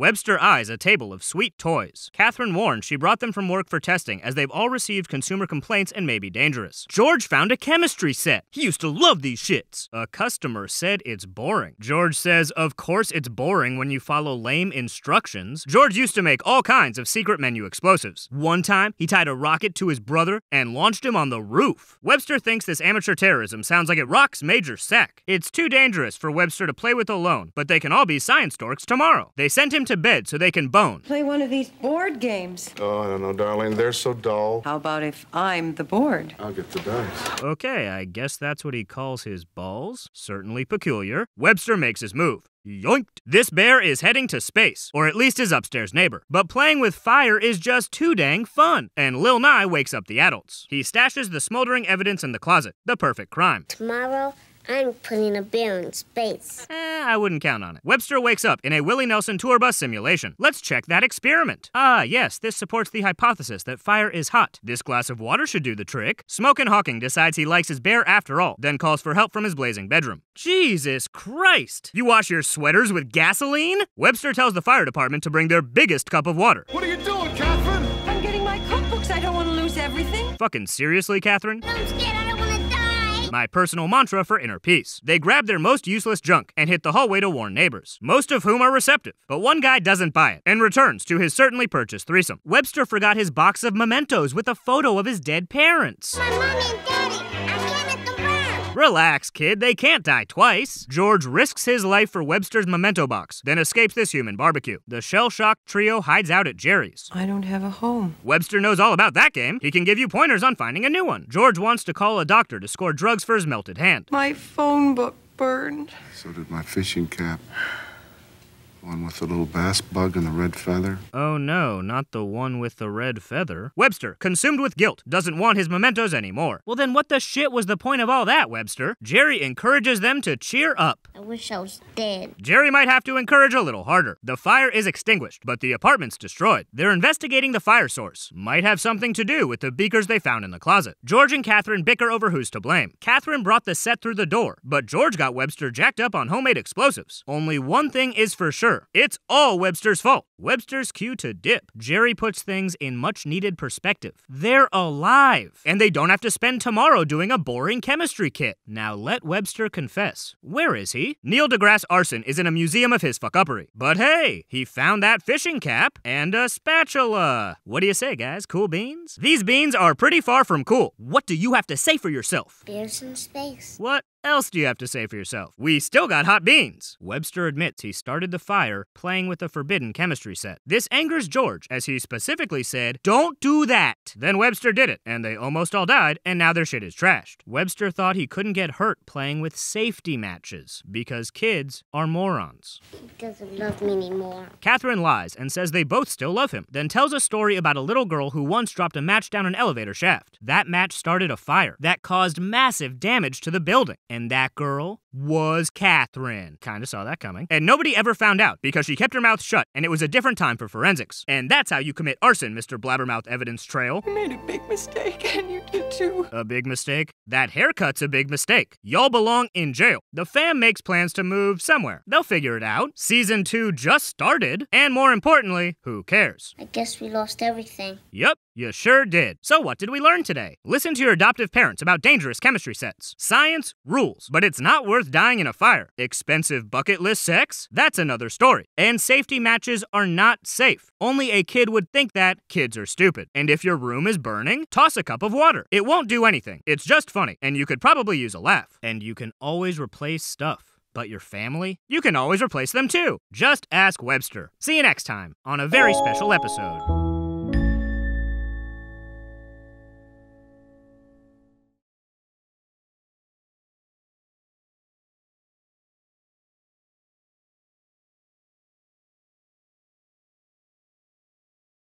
Webster eyes a table of sweet toys. Catherine warns she brought them from work for testing as they've all received consumer complaints and may be dangerous. George found a chemistry set. He used to love these shits. A customer said it's boring. George says, of course it's boring when you follow lame instructions. George used to make all kinds of secret menu explosives. One time, he tied a rocket to his brother and launched him on the roof. Webster thinks this amateur terrorism sounds like it rocks Major Sack. It's too dangerous for Webster to play with alone, but they can all be science dorks tomorrow. They sent him to bed so they can bone. Play one of these board games. Oh, I don't know, darling. They're so dull. How about if I'm the board? I'll get the dice. Okay, I guess that's what he calls his balls. Certainly peculiar. Webster makes his move. Yoinked! This bear is heading to space, or at least his upstairs neighbor. But playing with fire is just too dang fun, and Lil Nye wakes up the adults. He stashes the smoldering evidence in the closet. The perfect crime. Tomorrow, I'm putting a bear in space. I wouldn't count on it. Webster wakes up in a Willie Nelson tour bus simulation. Let's check that experiment. Ah, yes, this supports the hypothesis that fire is hot. This glass of water should do the trick. Smokin' Hawking decides he likes his bear after all, then calls for help from his blazing bedroom. Jesus Christ! You wash your sweaters with gasoline? Webster tells the fire department to bring their biggest cup of water. What are you doing, Catherine? I'm getting my cookbooks. I don't want to lose everything. Fucking seriously, Catherine? I'm scared. I don't want to die. My personal mantra for inner peace. They grab their most useless junk and hit the hallway to warn neighbors, most of whom are receptive. But one guy doesn't buy it and returns to his certainly purchased threesome. Webster forgot his box of mementos with a photo of his dead parents. My mommy and daddy. I can't let them burn. Relax, kid, they can't die twice. George risks his life for Webster's memento box, then escapes this human barbecue. The shell-shocked trio hides out at Jerry's. I don't have a home. Webster knows all about that game. He can give you pointers on finding a new one. George wants to call a doctor to score drugs for his melted hand. My phone book burned. So did my fishing cap. One with the little bass bug and the red feather. Oh no, not the one with the red feather. Webster, consumed with guilt, doesn't want his mementos anymore. Well then what the shit was the point of all that, Webster? Jerry encourages them to cheer up. I wish I was dead. Jerry might have to encourage a little harder. The fire is extinguished, but the apartment's destroyed. They're investigating the fire source. Might have something to do with the beakers they found in the closet. George and Catherine bicker over who's to blame. Catherine brought the set through the door, but George got Webster jacked up on homemade explosives. Only one thing is for sure. It's all Webster's fault. Webster's cue to dip. Jerry puts things in much-needed perspective. They're alive, and they don't have to spend tomorrow doing a boring chemistry kit. Now let Webster confess. Where is he? Neil deGrasse arson is in a museum of his fuck-uppery. But hey, he found that fishing cap and a spatula. What do you say, guys? Cool beans? These beans are pretty far from cool. What do you have to say for yourself? Bears in space. What else do you have to say for yourself? We still got hot beans. Webster admits he started the fire playing with the forbidden chemistry set. This angers George, as he specifically said, "Don't do that." Then Webster did it, and they almost all died, and now their shit is trashed. Webster thought he couldn't get hurt playing with safety matches, because kids are morons. He doesn't love me anymore. Catherine lies and says they both still love him, then tells a story about a little girl who once dropped a match down an elevator shaft. That match started a fire that caused massive damage to the building. And that girl was Catherine. Kinda saw that coming. And nobody ever found out because she kept her mouth shut and it was a different time for forensics. And that's how you commit arson, Mr. Blabbermouth Evidence Trail. You made a big mistake, and you did too. A big mistake? That haircut's a big mistake. Y'all belong in jail. The fam makes plans to move somewhere. They'll figure it out. Season 2 just started. And more importantly, who cares? I guess we lost everything. Yup, you sure did. So what did we learn today? Listen to your adoptive parents about dangerous chemistry sets. Science rules, but it's not worth dying in a fire. Expensive bucket list sex? That's another story. And safety matches are not safe. Only a kid would think that. Kids are stupid. And if your room is burning, toss a cup of water. It won't do anything. It's just funny, and you could probably use a laugh. And you can always replace stuff. But your family? You can always replace them too. Just ask Webster. See you next time on a very special episode.